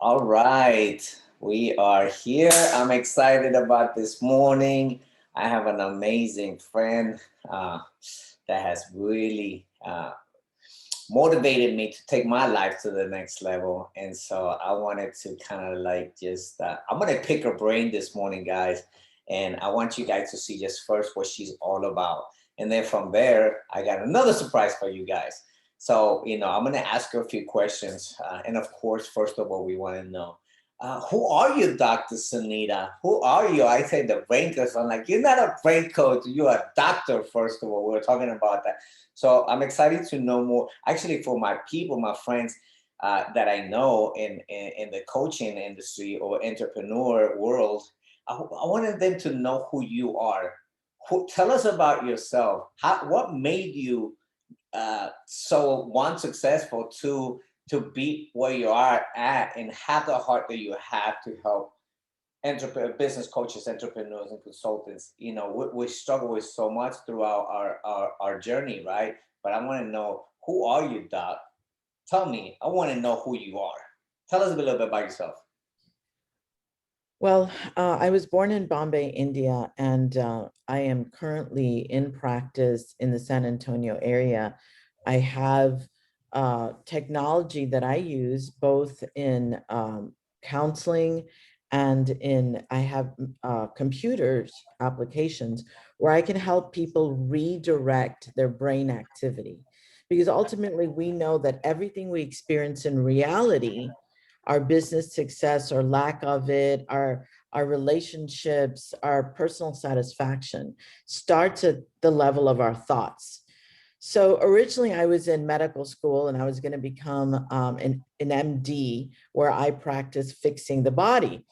All right, we are here. I'm excited about this morning. I have an amazing friend that has really motivated me to take my life to the next level. And so I wanted to kind of like I'm going to pick her brain this morning, guys. And I want you guys to see just first what she's all about. And then from there, I got another surprise for you guys. So, I'm going to ask her a few questions. And of course, first of all, we want to know who are you, Dr. Sunita? Who are you? I say the brain coach. I'm like, you're not a brain coach. You're a doctor, first of all. We were talking about that. So I'm excited to know more. Actually, for my people, my friends that I know in the coaching industry or entrepreneur world, I wanted them to know who you are. Tell us about yourself. What made you so one successful, to be where you are at, and have the heart that you have to help business coaches, entrepreneurs, and consultants. We struggle with so much throughout our journey, right? But I want to know, who are you, Doc? Tell me. I want to know who you are. Tell us a little bit about yourself. Well, I was born in Bombay, India, and I am currently in practice in the San Antonio area. I have technology that I use both in counseling and I have computers applications where I can help people redirect their brain activity. Because ultimately, we know that everything we experience in reality, our business success or lack of it, our relationships, our personal satisfaction starts at the level of our thoughts. So originally I was in medical school and I was going to become an MD where I practiced fixing the body.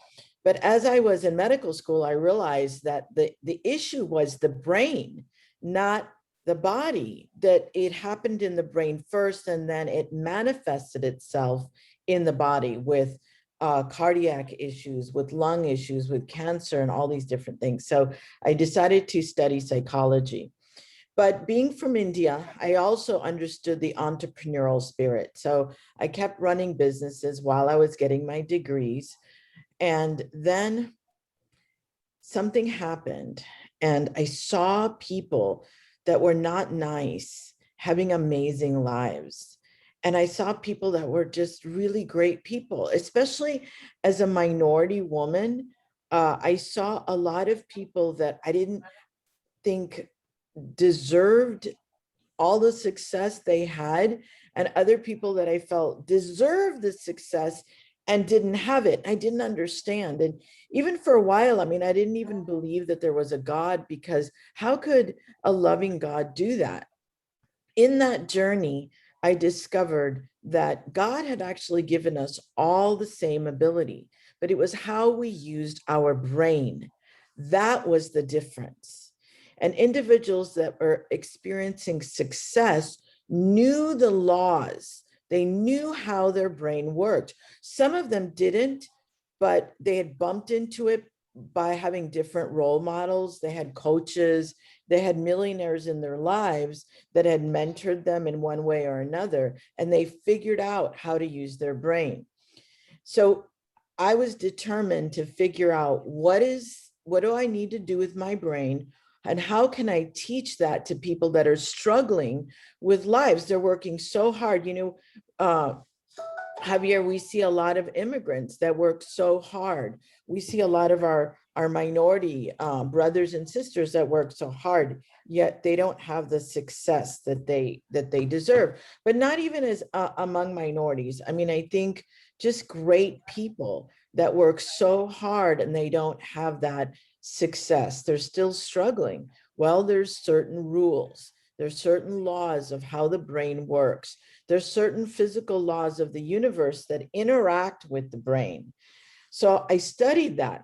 But as I was in medical school, I realized that the issue was the brain, not the body, that it happened in the brain first and then it manifested itself in the body with cardiac issues, with lung issues, with cancer, and all these different things. So I decided to study psychology. But being from India, I also understood the entrepreneurial spirit. So I kept running businesses while I was getting my degrees. And then something happened, and I saw people that were not nice having amazing lives. And I saw people that were just really great people, especially as a minority woman. I saw a lot of people that I didn't think deserved all the success they had, and other people that I felt deserved the success and didn't have it. I didn't understand. And even for a while, I mean, I didn't even believe that there was a God, because how could a loving God do that? In that journey, I discovered that God had actually given us all the same ability, but it was how we used our brain. That was the difference. And individuals that were experiencing success knew the laws. They knew how their brain worked. Some of them didn't, but they had bumped into it by having different role models. They had coaches, they had millionaires in their lives that had mentored them in one way or another, and they figured out how to use their brain. So I was determined to figure out what do I need to do with my brain, and how can I teach that to people that are struggling with lives? They're working so hard. Javier, we see a lot of immigrants that work so hard. We see a lot of our minority brothers and sisters that work so hard, yet they don't have the success that they deserve. But not even as among minorities. I mean, I think just great people that work so hard and they don't have that success. They're still struggling. Well, there's certain rules. There's certain laws of how the brain works. There's certain physical laws of the universe that interact with the brain. So I studied that.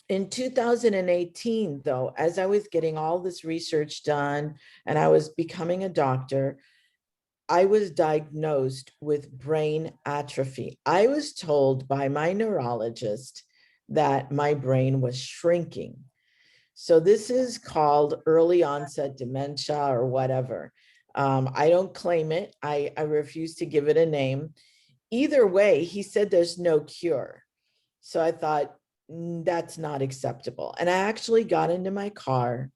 In 2018, though, as I was getting all this research done and I was becoming a doctor, I was diagnosed with brain atrophy. I was told by my neurologist that my brain was shrinking. So this is called early onset dementia or whatever. I don't claim it. I refuse to give it a name. either way, he said there's no cure. So I thought, that's not acceptable. And I actually got into my car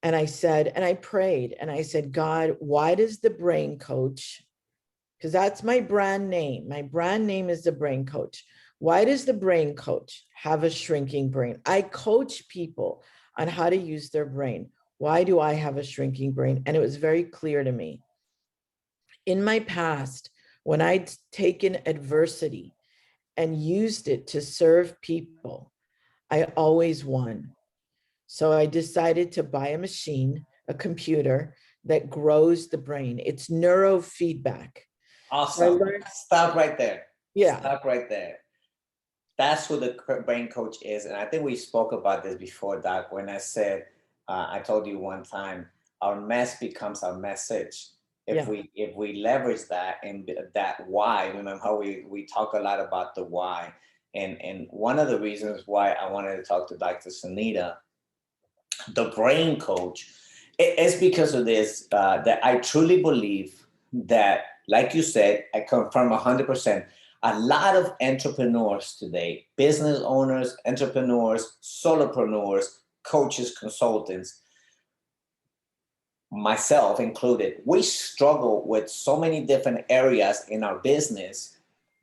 and I said, and I prayed and I said, God, why does the brain coach, because that's my brand name. My brand name is the brain coach. Why does the brain coach have a shrinking brain? I coach people on how to use their brain. Why do I have a shrinking brain? And it was very clear to me. In my past, when I'd taken adversity and used it to serve people, I always won. So I decided to buy a machine, a computer that grows the brain. It's neurofeedback. So I Awesome. learned, Stop right there. yeah, Stop right there. That's who the brain coach is. And I think we spoke about this before, Doc, when I said, I told you one time, our mess becomes our message. If yeah. we leverage that and that why, remember how we talk a lot about the why. And one of the reasons why I wanted to talk to Dr. Sunita, the brain coach, it's because of this, that I truly believe that, like you said, I confirm 100%. A lot of entrepreneurs today, business owners, entrepreneurs, solopreneurs, coaches, consultants, myself included, we struggle with so many different areas in our business.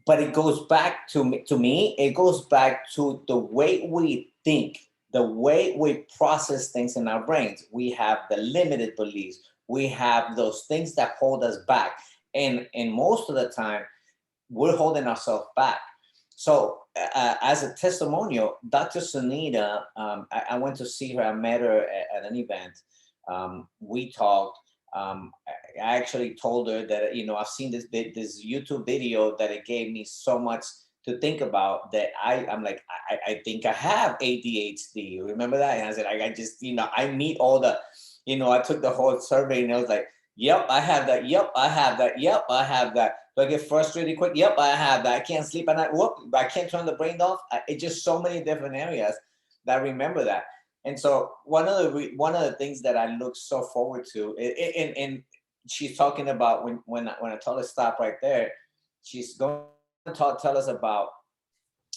But it goes back to me, it goes back to the way we think, the way we process things in our brains. We have the limited beliefs, we have those things that hold us back. And most of the time, we're holding ourselves back. So, as a testimonial, Dr. Sunita, I went to see her. I met her at an event. We talked. I actually told her that, I've seen this YouTube video that it gave me so much to think about, that I'm like, I think I have ADHD. Remember that? And I said, I just, I meet all the, I took the whole survey and I was like, yep, I have that. Yep, I have that. Yep, I have that. Do I get frustrated quick? Yep, I have that. I can't sleep at night. Whoop, I can't turn the brain off. It's just so many different areas that I remember that. And so one of the things that I look so forward to, and she's talking about, when I told her stop right there, she's going to tell us about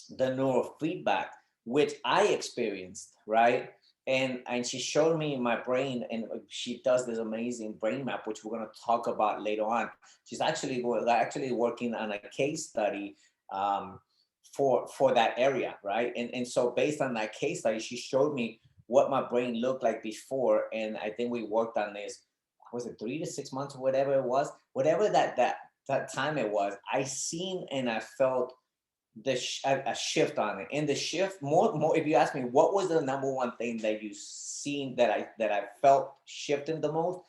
the neurofeedback, which I experienced, right? And she showed me my brain, and she does this amazing brain map, which we're going to talk about later on. She's actually working on a case study, for that area, right? And so based on that case study, she showed me what my brain looked like before, and I think we worked on this. Was it 3 to 6 months or whatever it was, whatever that time it was? I seen and I felt a shift on it. And the shift, more, if you ask me, what was the number one thing that you seen that I felt shifting the most?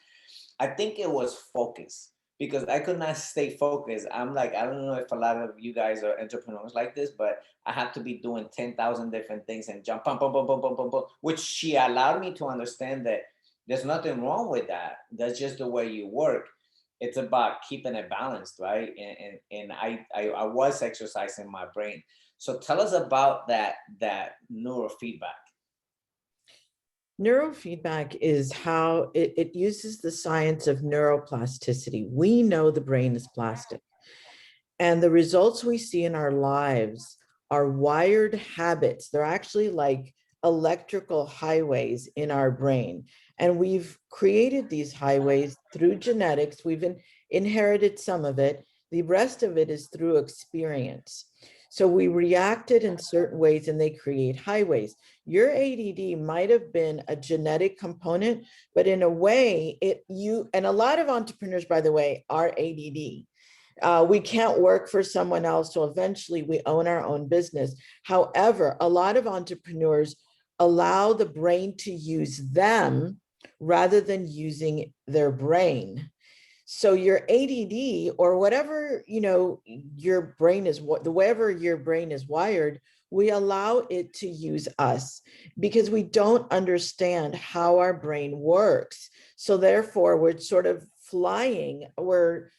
I think it was focus, because I could not stay focused. I'm like, I don't know if a lot of you guys are entrepreneurs like this, but I have to be doing 10,000 different things and jump, bum, bum, bum, bum, bum, bum, bum, which she allowed me to understand that there's nothing wrong with that. That's just the way you work. It's about keeping it balanced, right? And I was exercising my brain. So tell us about that neurofeedback. Neurofeedback is how it uses the science of neuroplasticity. We know the brain is plastic. And the results we see in our lives are wired habits. They're actually like electrical highways in our brain. And we've created these highways through genetics. We've inherited some of it. The rest of it is through experience. So we reacted in certain ways and they create highways. Your ADD might have been a genetic component, but in a way, and a lot of entrepreneurs, by the way, are ADD. We can't work for someone else, so eventually we own our own business. However, a lot of entrepreneurs allow the brain to use them rather than using their brain. So your ADD or whatever, your brain is, the wherever your brain is wired, we allow it to use us because we don't understand how our brain works. So therefore, we're sort of flying, we're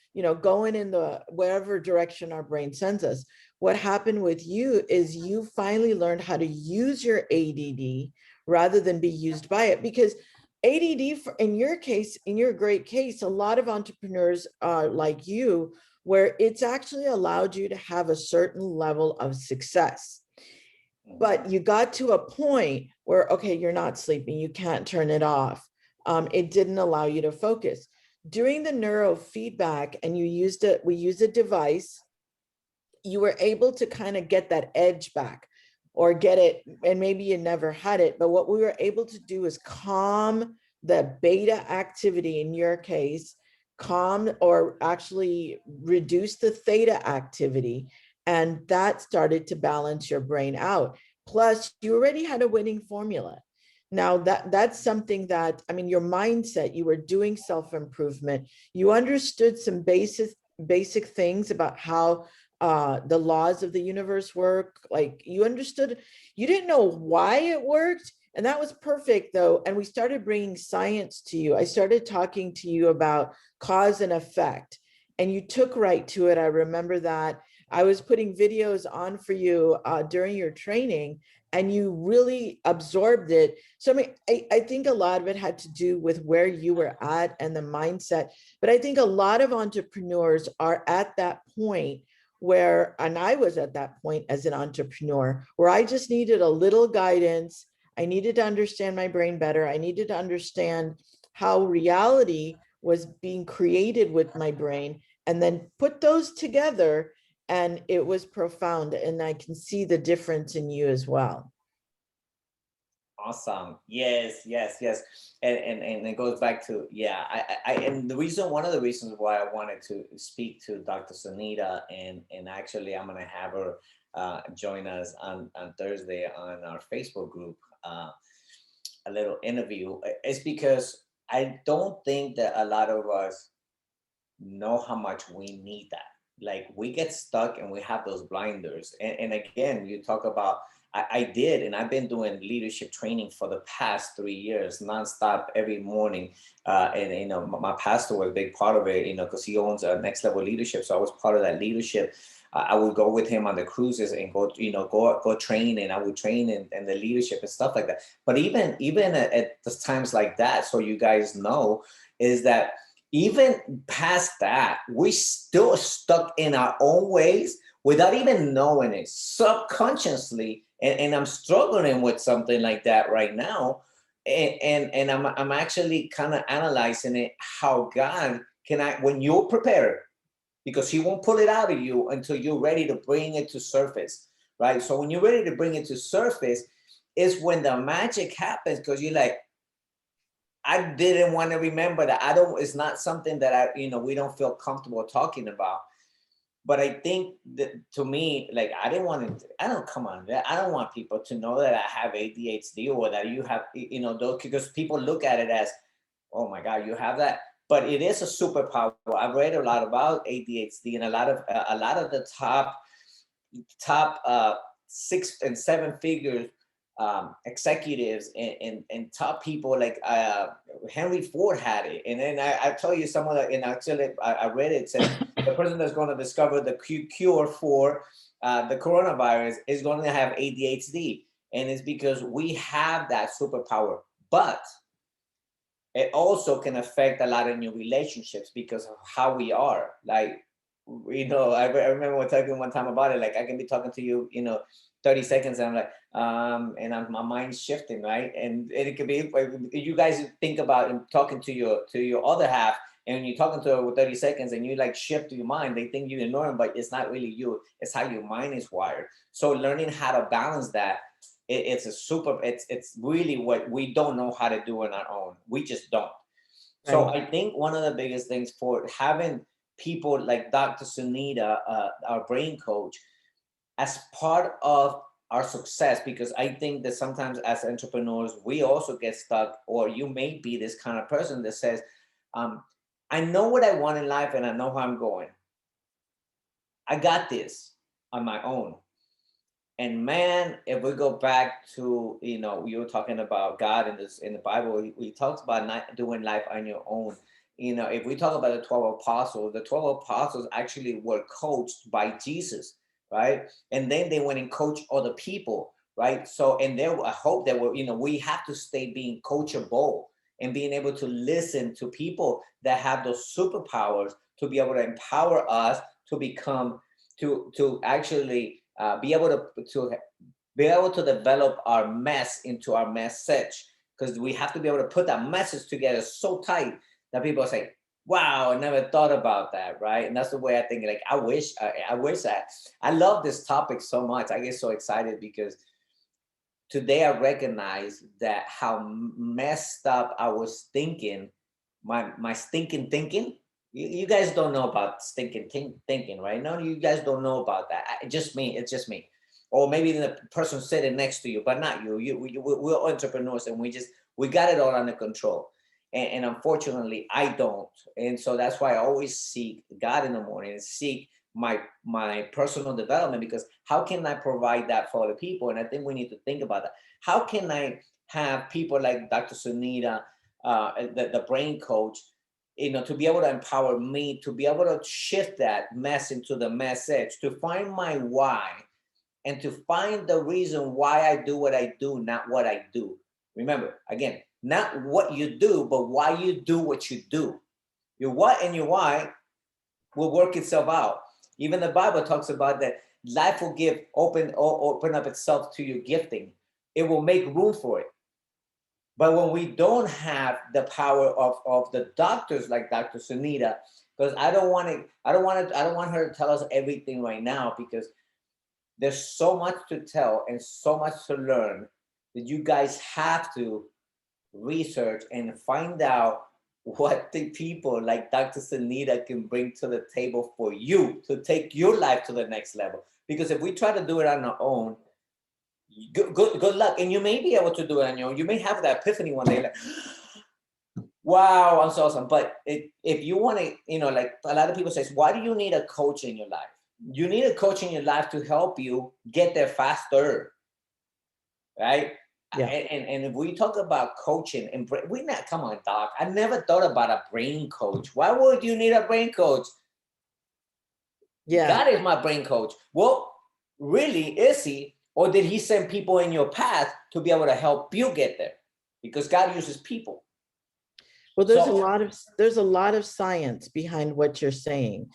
going in the wherever direction our brain sends us. What happened with you is you finally learned how to use your ADD rather than be used by it, because ADD, in your case, in your great case, a lot of entrepreneurs like you where it's actually allowed you to have a certain level of success. Mhm. But you got to a point where, okay, you're not sleeping, you can't turn it off. It didn't allow you to focus. During the neurofeedback, and you used it, we used a device, you were able to kind of get that edge back or get it, and maybe you never had it, but what we were able to do is calm the beta activity in your case, calm or actually reduce the theta activity, and that started to balance your brain out. Plus, you already had a winning formula. Now that's something that, I mean, your mindset, you were doing self-improvement, you understood some basic things about how the laws of the universe work. Like you understood, you didn't know why it worked. And that was perfect though. And we started bringing science to you. I started talking to you about cause and effect, and you took right to it. I remember that I was putting videos on for you during your training, and you really absorbed it. So I mean, I think a lot of it had to do with where you were at and the mindset. But I think a lot of entrepreneurs are at that point where, and I was at that point as an entrepreneur, where I just needed a little guidance. I needed to understand my brain better. I needed to understand how reality was being created with my brain, and then put those together. And it was profound. And I can see the difference in you as well. Awesome. Yes, yes, yes. And it goes back to, yeah, and the reason, one of the reasons why I wanted to speak to Dr. Sunita, and actually I'm gonna have her join us on Thursday on our Facebook group, a little interview, is because I don't think that a lot of us know how much we need that. Like we get stuck and we have those blinders. And again, you talk about, I did, and I've been doing leadership training for the past 3 years, nonstop every morning. And my pastor was a big part of it, because he owns a Next Level Leadership. So I was part of that leadership. I would go with him on the cruises and go train, and I would train in the leadership and stuff like that. But even at the times like that, so you guys know, is that even past that, we still stuck in our own ways without even knowing it subconsciously. And I'm struggling with something like that right now. And I'm actually kind of analyzing it, how God can, when you're prepared, because he won't pull it out of you until you're ready to bring it to surface, right? So when you're ready to bring it to surface is when the magic happens, because you're like, I didn't want to remember that. I don't, it's not something that we don't feel comfortable talking about. But I think that, to me, like, I didn't want to, I don't, come on, I don't want people to know that I have ADHD, or that you have, those, because people look at it as, oh my God, you have that. But it is a superpower. I've read a lot about ADHD, and a lot of the top 6 and 7 figures executives, and top people like Henry Ford had it. And then I tell you some of the, and actually I read it, says the person that's going to discover the cure for the coronavirus is going to have ADHD. And it's because we have that superpower. But it also can affect a lot of new relationships because of how we are. Like, I remember we're talking one time about it. Like, I can be talking to you, 30 seconds, and I'm like, my mind's shifting, right? And it could be, you guys think about talking to your other half, and you're talking to her with 30 seconds, and you like shift your mind. They think you ignore them, but it's not really you. It's how your mind is wired. So learning how to balance that, it's really what we don't know how to do on our own. We just don't. So Right. I think one of the biggest things for having people like Dr. Sunita, our brain coach, as part of our success, because I think that sometimes as entrepreneurs we also get stuck, or you may be this kind of person that says, um, I know what I want in life and I know how I'm going. I got this on my own. And man, if we go back to, you were talking about God in the Bible, we talked about not doing life on your own. If we talk about the 12 apostles actually were coached by Jesus, right? And then they went and coached other people, right? So, and there, I hope that we have to stay being coachable, and being able to listen to people that have those superpowers to be able to empower us to become, to actually be able to be able to develop our mess into our message, because we have to be able to put that message together so tight that people say, wow, I never thought about that, right? And that's the way I think. Like, I wish that. I love this topic so much. I get so excited because today I recognize that how messed up I was thinking, my stinking thinking. You guys don't know about stinking thinking, right? No, you guys don't know about that. Just me. It's just me, or maybe the person sitting next to you, but not you. We're entrepreneurs, and we got it all under control. And unfortunately, I don't. And so that's why I always seek God in the morning and seek my personal development, because how can I provide that for other people? And I think we need to think about that. How can I have people like Dr. Sunita, the brain coach, to be able to empower me to be able to shift that mess into the message, to find my why, and to find the reason why I do what I do, not what I do. Remember, again, not what you do, but why you do what you do. Your what and your why will work itself out. Even the Bible talks about that life will open up itself to your gifting. It will make room for it. But when we don't have the power of the doctors like Dr. Sunita, because I don't want her to tell us everything right now, because there's so much to tell and so much to learn that you guys have to research and find out what the people like Dr. Sunita can bring to the table for you to take your life to the next level. Because if we try to do it on our own, good luck. And you may be able to do it on your own. You may have that epiphany one day, like, wow, I'm so awesome. But if you want to, like a lot of people say, why do you need a coach in your life? You need a coach in your life to help you get there faster, right? Yeah. And if we talk about coaching, and we not, come on, doc, I never thought about a brain coach. Why would you need a brain coach? Yeah. God is my brain coach. Well, really, is he? Or did he send people in your path to be able to help you get there? Because God uses people. Well, So there's a lot of science behind what you're saying.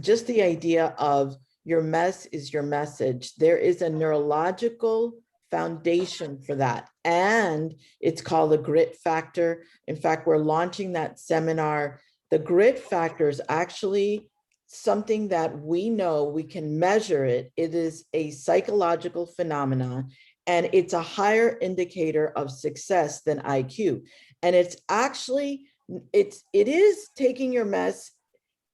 Just the idea of your mess is your message. There is a neurological foundation for that. And it's called the grit factor. In fact, we're launching that seminar. The grit factor is actually something that we know, we can measure it. It is a psychological phenomenon, and it's a higher indicator of success than IQ. And it's actually, it is taking your mess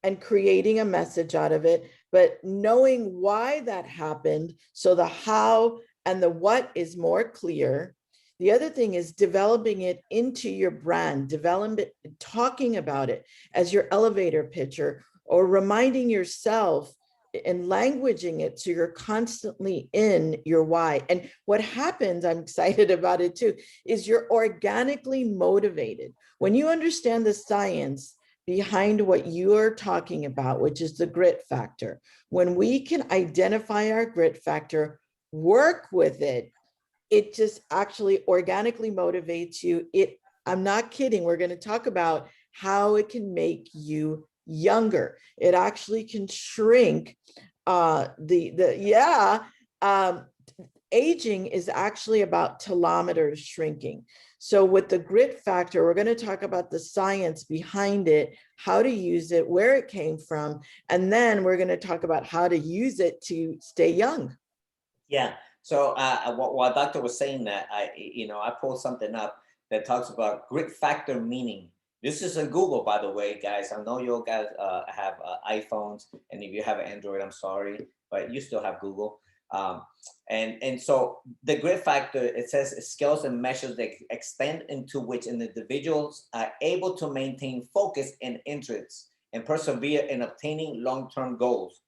and creating a message out of it, but knowing why that happened, so the how and the what is more clear. The other thing is developing it into your brand, develop it, talking about it as your elevator pitcher, or reminding yourself and languaging it so you're constantly in your why. And what happens, I'm excited about it too, is you're organically motivated. When you understand the science behind what you are talking about, which is the grit factor, when we can identify our grit factor, work with it, it just actually organically motivates you. I'm not kidding. We're going to talk about how it can make you younger. It actually can shrink um, aging is actually about telomeres shrinking. So with the grit factor, we're going to talk about the science behind it, how to use it, where it came from, and then we're going to talk about how to use it to stay young. yeah. So while Doctor was saying that, I pulled something up that talks about grit factor meaning. This is in Google, by the way, guys. I know you guys have iPhones, and if you have Android, I'm sorry, but you still have Google. Um, and so the grit factor, it says skills and measures that extend into which an individuals are able to maintain focus and interest and persevere in obtaining long-term goals.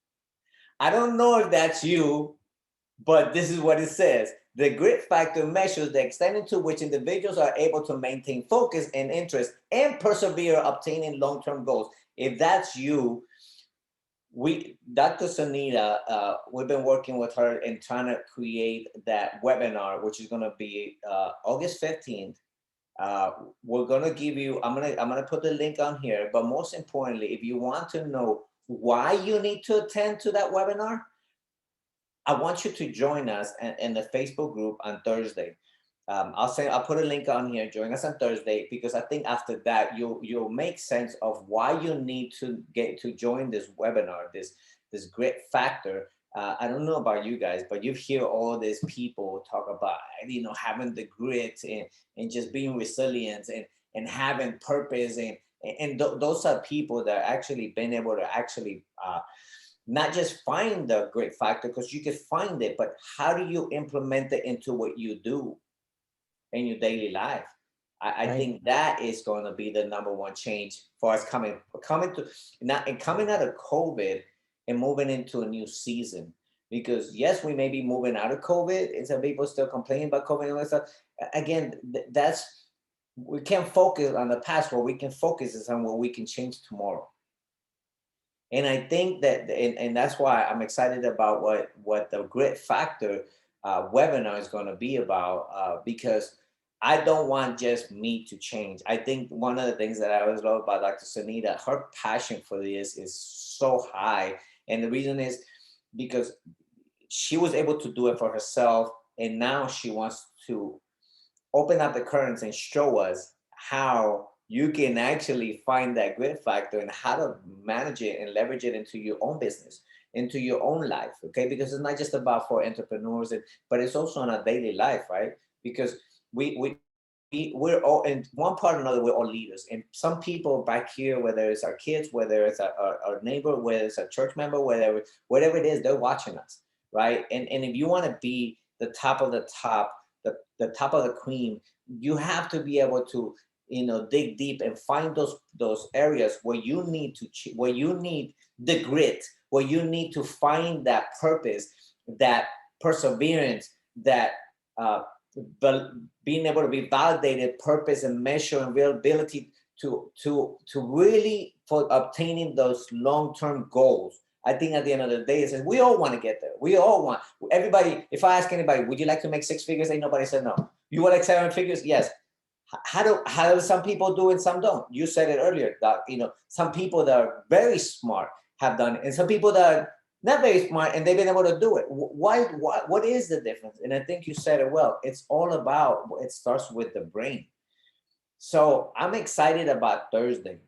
I don't know if that's you, but this is what it says. The grit factor measures the extent to which individuals are able to maintain focus and interest and persevere obtaining long-term goals. If that's you, Dr. Sunita, we've been working with her and trying to create that webinar, which is going to be August 15th. We're going to give you, I'm going to put the link on here, but most importantly, if you want to know why you need to attend to that webinar, I want you to join us in the Facebook group on Thursday. I'll put a link on here. Join us on Thursday, because I think after that you'll make sense of why you need to get to join this webinar, this grit factor. I don't know about you guys, but you hear all these people talk about, having the grit, and just being resilient, and having purpose, those are people that actually been able to actually not just find the grit factor, because you can find it, but how do you implement it into what you do in your daily life? I Right. think that is going to be the number one change for us coming to not and coming out of COVID and moving into a new season. Because yes, we may be moving out of COVID, and some people still complaining about COVID and all that stuff. Again, that's we can't focus on the past. What we can focus is on what we can change tomorrow. And I think that, and that's why I'm excited about what the grit factor webinar is going to be about, because I don't want just me to change. I think one of the things that I always love about Dr. Sunita, her passion for this is so high. And the reason is because she was able to do it for herself, and now she wants to open up the curtains and show us how you can actually find that grit factor and how to manage it and leverage it into your own business, into your own life. Okay, because it's not just about for entrepreneurs, but it's also in our daily life, right? Because we're all in one part or another, we're all leaders, and some people back here, whether it's our kids, whether it's our neighbor, whether it's a church member, whatever it is, they're watching us, right? And if you want to be the top of the top, the top of the cream, you have to be able to dig deep and find those areas where you need where you need the grit, where you need to find that purpose, that perseverance, that uh, but being able to be validated, purpose and measure and real ability to really for obtaining those long-term goals. I think at the end of the day, is we all want to get there. We all want, everybody. If I ask anybody, would you like to make six figures? Ain't nobody said no. You want like seven figures? Yes. How do some people do and some don't? You said it earlier, Doc. Some people that are very smart have done it, and some people that are not very smart and they've been able to do it. Why? What is the difference? And I think you said it well. It's all about. It starts with the brain. So I'm excited about Thursday.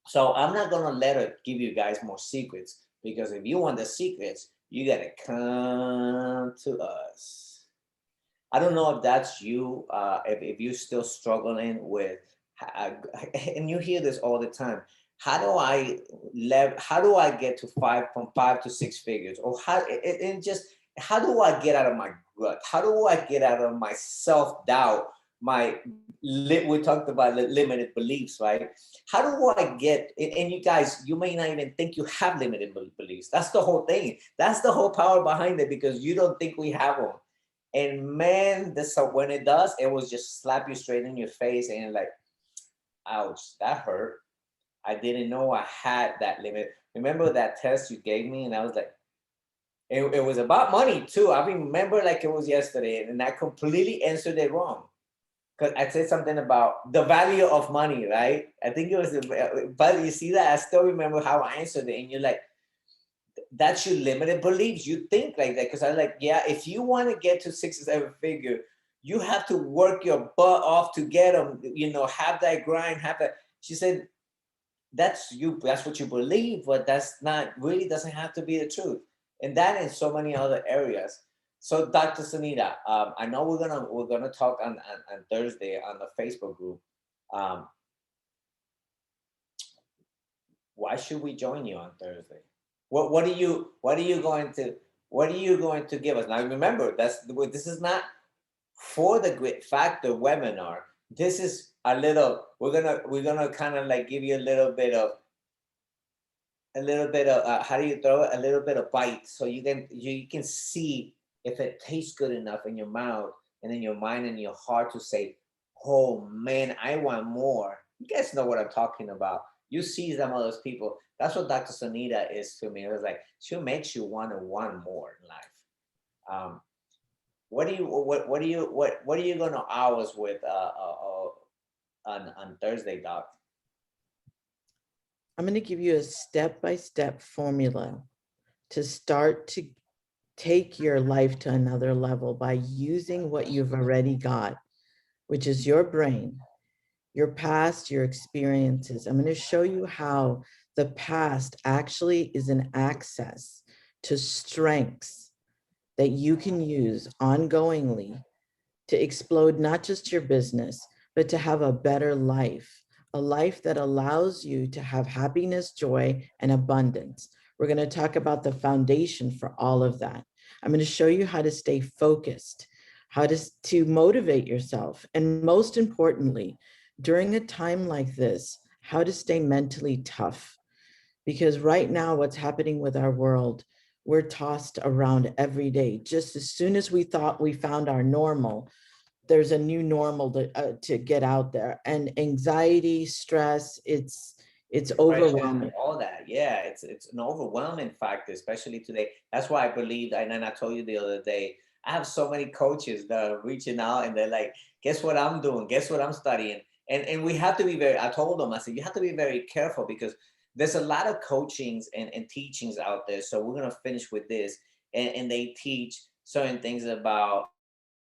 So I'm not gonna let her give you guys more secrets, because if you want the secrets, you gotta come to us. I don't know if that's you, if you're still struggling with, and you hear this all the time. How do I get to from 5 to 6 figures? Or how do I get out of my rut? How do I get out of my self doubt? We talked about limited beliefs, right? How do I get? And you guys, you may not even think you have limited beliefs. That's the whole thing. That's the whole power behind it, because you don't think we have them. And man, when it does, it will just slap you straight in your face, and you're like, ouch, that hurt. I didn't know I had that limit. Remember that test you gave me? And I was like, it was about money too. I remember like it was yesterday, and I completely answered it wrong. Because I said something about the value of money, right? I think it was, but you see that? I still remember how I answered it. And you're like, that's your limited beliefs. You think like that. Because I'm like, yeah, if you want to get to 6 or 7 figure, you have to work your butt off to get them, have that grind, have that. She said, that's what you believe, but that's not really doesn't have to be the truth. And that in so many other areas. So Dr. Sunita, I know we're gonna talk on Thursday on the Facebook group. Um, why should we join you on Thursday? What are you going to give us? Now remember, this is not for the grit factor webinar. This is a little, we're gonna kind of like give you a little bit of how do you throw it, a little bit of bite, so you can see if it tastes good enough in your mouth and in your mind and your heart to say, oh man, I want more. You guys know what I'm talking about. You see some of those people. That's what Dr. Sunita is to me. It was like she makes you want more in life. um what are you gonna hours with on Thursday, Doc? I'm going to give you a step-by-step formula to start to take your life to another level by using what you've already got, which is your brain, your past, your experiences. I'm going to show you how the past actually is an access to strengths that you can use ongoingly to explode not just your business, but to have a better life, a life that allows you to have happiness, joy, and abundance. We're going to talk about the foundation for all of that. I'm going to show you how to stay focused, how to motivate yourself, and most importantly, during a time like this, how to stay mentally tough. Because right now, what's happening with our world, we're tossed around every day. Just as soon as we thought we found our normal, there's a new normal to get out there, and anxiety, stress, it's Depression, overwhelming. all that. Yeah, it's an overwhelming factor, especially today. That's why I believe, and then I told you the other day, I have so many coaches that are reaching out and they're like, guess what I'm doing? Guess what I'm studying? And we have to be very, I told them, I said, you have to be very careful because there's a lot of coachings and teachings out there. So we're gonna finish with this. And they teach certain things about,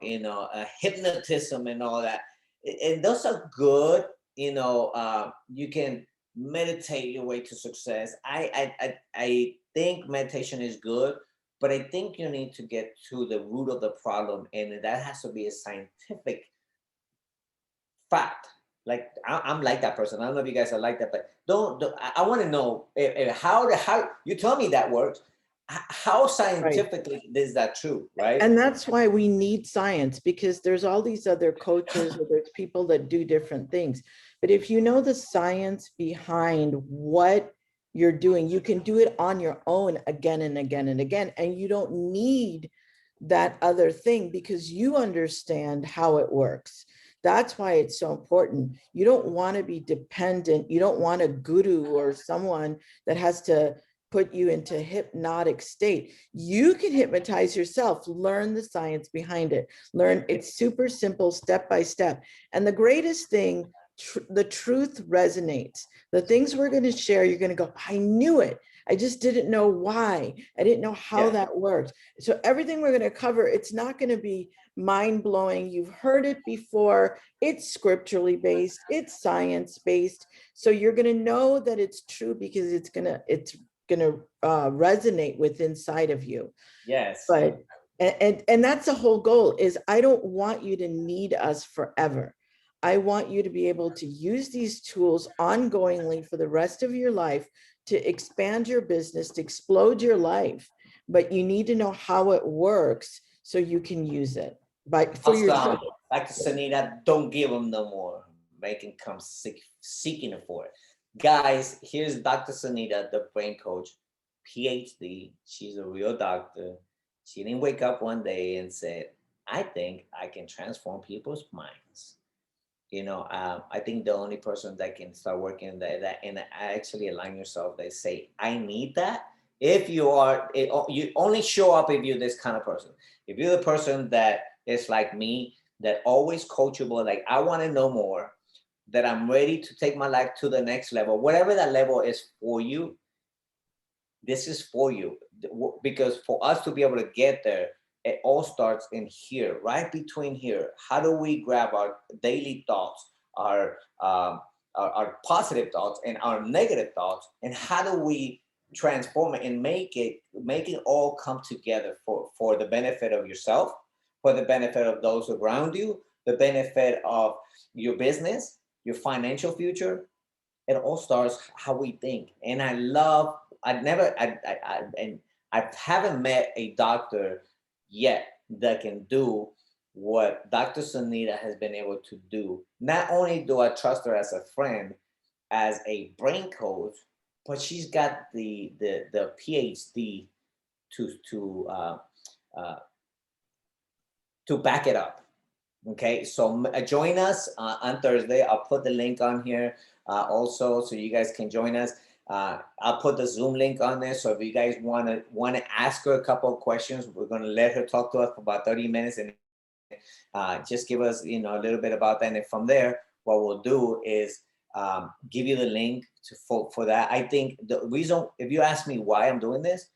hypnotism and all that. And those are good, you can meditate your way to success. I think meditation is good, but I think you need to get to the root of the problem, and that has to be a scientific fact. Like I'm like that person. I don't know if you guys are like that, but don't I want to know how you tell me that works. How Right. scientifically is that true, right? And that's why we need science, because there's all these other coaches or there's people that do different things. But if you know the science behind what you're doing, you can do it on your own again and again and again. And you don't need that other thing because you understand how it works. That's why it's so important. You don't want to be dependent. You don't want a guru or someone that has to put you into hypnotic state. You can hypnotize yourself, learn the science behind it, learn it's super simple, step by step. And the greatest thing, the truth resonates. The things we're going to share, you're going to go, I knew it. I just didn't know why. I didn't know how Yeah. that worked. So everything we're going to cover, it's not going to be mind blowing. You've heard it before. It's scripturally based. It's science based. So you're going to know that it's true because it's going to resonate with inside of you. Yes. But and that's the whole goal is I don't want you to need us forever. I want you to be able to use these tools ongoingly for the rest of your life to expand your business, to explode your life. But you need to know how it works so you can use it by for yourself. Awesome. Like Sunita, don't give them no more. Make them come seeking for it. Guys, here's Dr. Sunita, the brain coach, PhD. She's a real doctor. She didn't wake up one day and said, I think I can transform people's minds. I think the only person that can start working that and actually align yourself, they say, I need that. If you are, you only show up if you're this kind of person. If you're the person that is like me, that always coachable, like I want to know more, that I'm ready to take my life to the next level, whatever that level is for you, this is for you. Because for us to be able to get there, it all starts in here, right between here. How do we grab our daily thoughts, our our positive thoughts and our negative thoughts, and how do we transform it and make it all come together for the benefit of yourself, for the benefit of those around you, the benefit of your business, your financial future. It all starts how we think. And I love, I've never, and I haven't met a doctor yet that can do what Dr. Sunita has been able to do. Not only do I trust her as a friend, as a brain coach, but she's got the PhD to uh, to back it up. Okay, so join us on Thursday. I'll put the link on here also, so you guys can join us. I'll put the Zoom link on there. So if you guys want to ask her a couple of questions, we're gonna let her talk to us for about 30 minutes, and just give us a little bit about that. And from there, what we'll do is give you the link for that. I think the reason, if you ask me why I'm doing this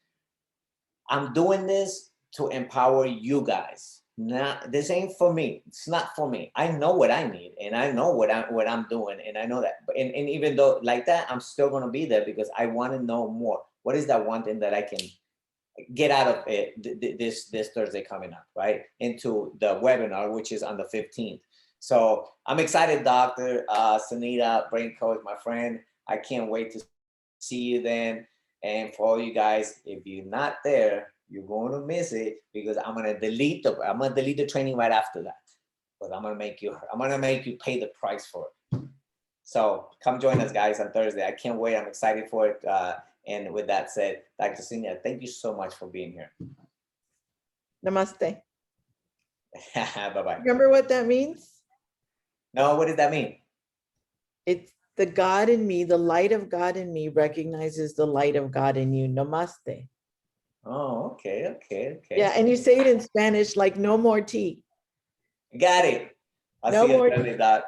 to empower you guys. Not, this ain't for me. It's not for me. I know what I need, and I know what I'm doing, and I know that. And even though like that, I'm still gonna be there because I want to know more. What is that one thing that I can get out of it this Thursday coming up, right? Into the webinar, which is on the 15th. So I'm excited, Dr. Sunita, brain coach, my friend. I can't wait to see you then. And for all you guys, if you're not there, you're going to miss it because I'm gonna delete the training right after that. But I'm gonna make you pay the price for it. So come join us, guys, on Thursday. I can't wait. I'm excited for it. And with that said, Dr. Sunita, thank you so much for being here. Namaste. Bye-bye. Remember what that means? No, what does that mean? It's the God in me, the light of God in me recognizes the light of God in you. Namaste. Oh, okay. Yeah, and you say it in Spanish like no more tea. Got it. I'll No see you more Thursday, Doc.